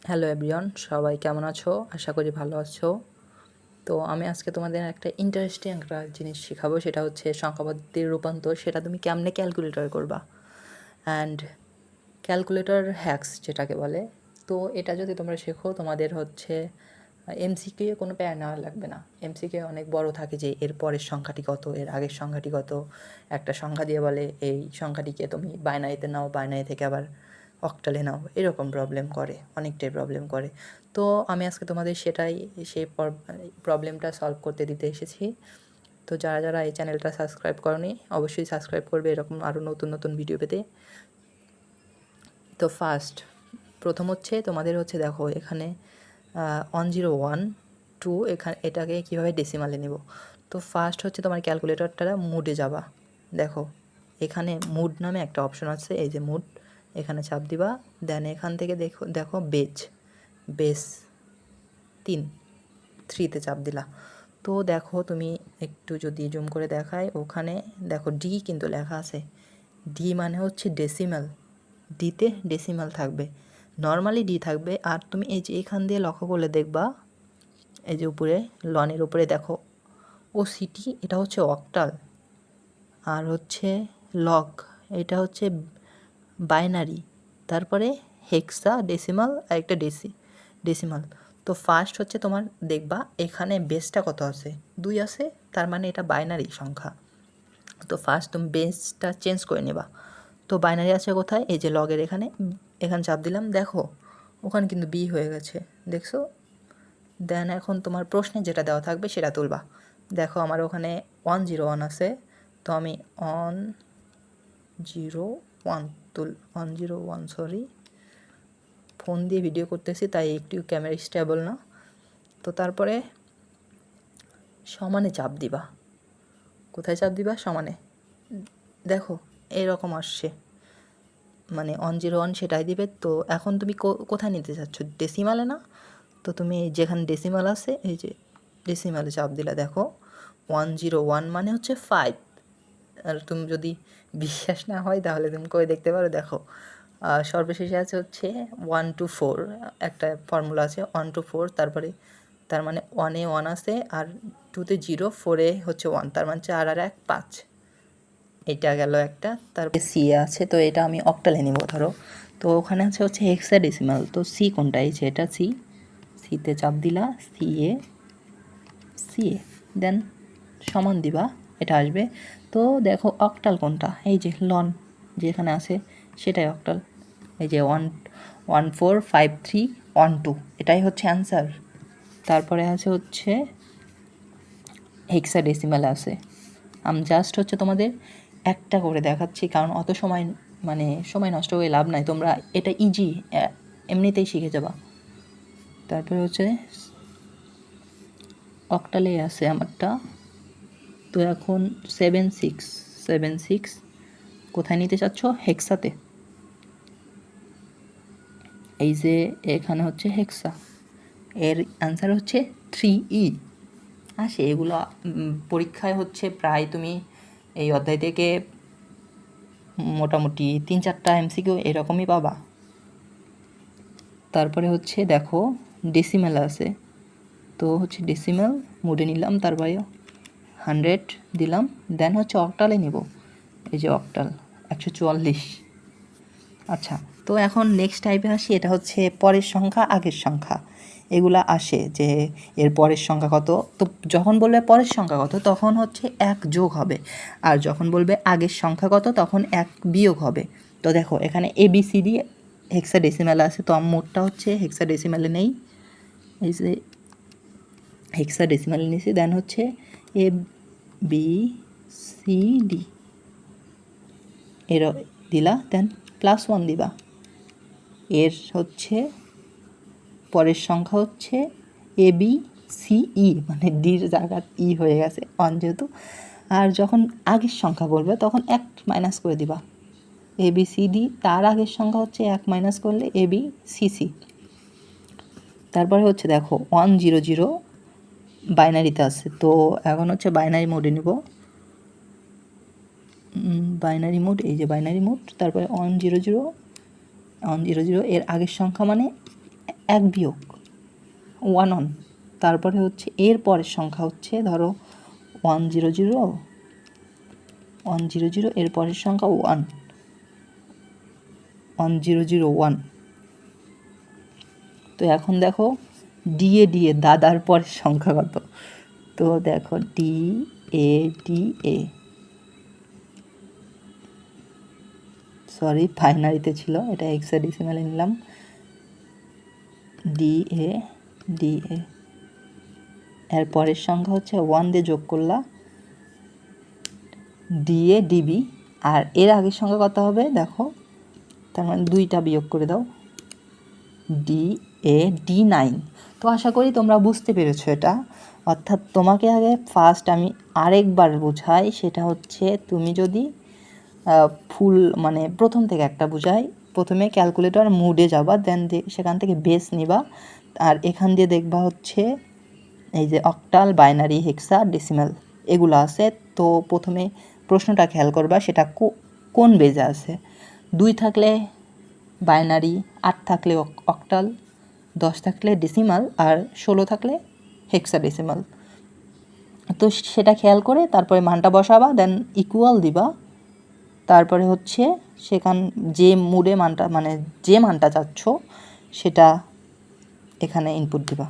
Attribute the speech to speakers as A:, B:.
A: Hello everyone, সবাই কেমন আছো? আশা করি ভালো আছো। তো আমি আজকে তোমাদের একটা ইন্টারেস্টিং একটা জিনিস শেখাবো, সেটা হচ্ছে সংখ্যা পদ্ধতির রূপান্তর। সেটা তুমি কেমনে ক্যালকুলেটর করবা, অ্যান্ড ক্যালকুলেটর হ্যাক্স যেটাকে বলে। তো এটা যদি তোমরা শেখো, তোমাদের হচ্ছে এমসিকিউ কোনো প্যারা নেওয়া লাগবে না। এমসিকিউ অনেক বড় থাকে, যে এর পরের সংখ্যাটি কত, এর আগের সংখ্যাটি কত। একটা সংখ্যা দিয়ে বলে এই সংখ্যাটিকে তুমি বাইনারিতে নাও, বাইনারি থেকে আবার অক্টালে নাও, এরকম প্রবলেম করে, অনেকটাই প্রবলেম করে। তো আমি আজকে তোমাদের সেটাই, সেই প্রবলেমটা সলভ করতে দিতে এসেছি। তো যারা যারা এই চ্যানেলটা সাবস্ক্রাইব করনি, অবশ্যই সাবস্ক্রাইব করবে এরকম আরও নতুন নতুন ভিডিও পেতে। তো প্রথম হচ্ছে তোমাদের হচ্ছে, দেখো এখানে 1012 এখানে এটাকে কীভাবে ডেসিমালে নেব। তো ফার্স্ট হচ্ছে তোমার ক্যালকুলেটরটা মুডে যাবা। দেখো এখানে মুড নামে একটা অপশন আছে, এই যে মুড, এখানে চাপ দিবা। দেন এখান থেকে দেখো বেস 3তে চাপ দিলা। তো দেখো তুমি একটু যদি জুম করে দেখায়, ওখানে দেখো ডি কিন্তু লেখা আছে। ডি মানে হচ্ছে ডেসিমাল, ডিতে ডেসিমাল থাকবে, নর্মালি ডি থাকবে। আর তুমি এই যে এখান দিয়ে লক্ষ্য করলে দেখবা, এই যে উপরে লনের উপরে দেখো ও সিটি, এটা হচ্ছে অক্টাল। আর হচ্ছে লগ, এটা হচ্ছে বাইনারি। তারপরে হেক্সা ডেসিমাল আর একটা ডেসিমাল। তো ফার্স্ট হচ্ছে তোমার দেখবা এখানে বেসটা কত আছে, 2 আছে, তার মানে এটা বাইনারি সংখ্যা। তো ফার্স্ট তুমি বেসটা চেঞ্জ করে নেবা। তো বাইনারি আছে কোথায়, এই যে লগের এখানে, এখানে চাপ দিলাম। দেখো ওখানে কিন্তু বি হয়ে গেছে, দেখছো। দেন এখন তোমার প্রশ্নে যেটা দেওয়া থাকবে সেটা তুলবা। দেখো আমার ওখানে 101 আছে, তো আমি 101 সরি, ফোন দিয়ে ভিডিও করতেছি তাই একটু ক্যামেরা স্টেবল না। তো তারপরে সমানে চাপ দিবা। কোথায় চাপ দিবা? সমানে। দেখো এরকম আসছে, মানে 101 সেটাই দিবে। তো এখন তুমি কোথায় নিতে চাচ্ছ, ডেসিমালে না? তো তুমি যেখানে ডেসিমাল আছে, এই যে ডেসিমালে চাপ দিলা। দেখো 101 মানে হচ্ছে 5। আর তুমি যদি বিশ্বাস না হয় তাহলে তুমি করে দেখতে পারো। দেখো সর্বশেষে আছে হচ্ছে 1 to 4, একটা ফর্মুলা আছে 1 to 4, তারপরে তার মানে 1-এ 1 আছে, আর 2-তে 0, 4-এ হচ্ছে 1, তার মানে 4 আর 1 5। এটা গেল একটা। তারপরে সি আছে, তো এটা আমি অক্টালে নিব ধরো। তো ওখানে আছে হচ্ছে হেক্সাডেসিমাল, তো সি কোনটা, এই যে এটা সি। সিতে চাপ দিলা, সিএ দেন সমান দিবা, এটা আসবে। তো দেখো অক্টাল কোনটা, এই যে লন যেখানে আছে সেটাই অক্টাল। এই যে 1145312, এটাই হচ্ছে অ্যান্সার। তারপরে আছে হচ্ছে হেক্সাডেসিমাল আছে। আমি জাস্ট হচ্ছে তোমাদের একটা করে দেখাচ্ছি, কারণ অত সময় মানে সময় নষ্ট হয়ে লাভ নাই, তোমরা এটা ইজি এমনিতেই শিখে যাবা। তারপরে হচ্ছে অক্টালে আছে আমারটা। তো এখন 76 কোথায় নিতে চাচ্ছ, হেক্সাতে। এই যে এখানে হচ্ছে হেক্সা, এর অ্যান্সার হচ্ছে 3E আসে। এগুলো পরীক্ষায় হচ্ছে প্রায় তুমি এই অধ্যায় থেকে মোটামুটি 3-4টা এমসিকিউ এরকমই পাবা। তারপরে হচ্ছে দেখো ডেসিমেল আছে, তো হচ্ছে ডেসিমেল মুডে নিলাম, তারপরে 100 দিলাম। দেন হচ্ছে অক্টালে নিব, এই যে অক্টাল 144। আচ্ছা, তো এখন নেক্সট টাইপে আসি, এটা হচ্ছে পরের সংখ্যা আগের সংখ্যা, এগুলা আসে যে এর পরের সংখ্যা কত। তো যখন বলবে পরের সংখ্যা কত তখন হচ্ছে 1 যোগ হবে, আর যখন বলবে আগের সংখ্যা কত তখন 1 বিয়োগ হবে। তো দেখো এখানে ABCD হেক্সাডেসিমালে আছে, তো মোটটা হচ্ছে হেক্সাডেসিমালে নেই, এই যে হেক্সাডেসিমালে নিয়েছি। দেন হচ্ছে ABCD এর দিলা, দেন +1 দিবা। এর হচ্ছে পরের সংখ্যা হচ্ছে ABCE, মানে ডির জায়গা ই হয়ে গেছে 1 যেহেতু। আর যখন আগের সংখ্যা বলবে তখন 1 মাইনাস করে দিবা। ABCD তার আগের সংখ্যা হচ্ছে 1 মাইনাস করলে ABCC। তারপরে হচ্ছে দেখো 100 বাইনারিতে আছে, তো এখন হচ্ছে বাইনারি মোডে নিব। বাইনারি মোড, এই যে বাইনারি মোড। তারপরে 100 এর আগের সংখ্যা মানে 1 বিয়োগ 1 1, তারপরে হচ্ছে এর পরের সংখ্যা হচ্ছে ধরো 100 100, এর পরের সংখ্যা 1 1001। তো এখন দেখো ডিএ দাদার পরের সংখ্যা কত। তো দেখো DA সরি বাইনারিতে ছিল, এটা হেক্সাডেসিমালে নিলাম। DA এর পরের সংখ্যা হচ্ছে 1 দিয়ে যোগ করলা DB, আর এর আগের সংখ্যা কত হবে দেখো, তার মানে 2টা বিয়োগ করে দাও D9। তো আশা করি তোমরা বুঝতে পেরেছো এটা। অর্থাৎ তোমাকে আগে ফার্স্ট আমি আরেকবার বোঝাই, সেটা হচ্ছে তুমি যদি ফুল মানে প্রথম থেকে একটা বোঝাই, প্রথমে ক্যালকুলেটর মোডে যাবা, দেন সেখান থেকে বেস নিবা, আর এখান দিয়ে দেখবা হচ্ছে এই যে অক্টাল, বাইনারি, হেক্সা, ডেসিমাল এগুলো আছে। তো প্রথমে প্রশ্নটা খেয়াল করবা সেটা কোন বেজে আছে। 2 থাকলে বাইনারি, 8 থাকলে অক্টাল, 10 থাকলে ডেসিমাল, আর 16 থাকলে হেক্সাডেসিমাল। তো সেটা খেয়াল করে তারপরে মানটা বসাবা, দেন ইকুয়াল দিবা, তারপরে হচ্ছে সেখান যে মুডে মানটা মানে যে মানটা চাচ্ছ সেটা এখানে ইনপুট দিবা।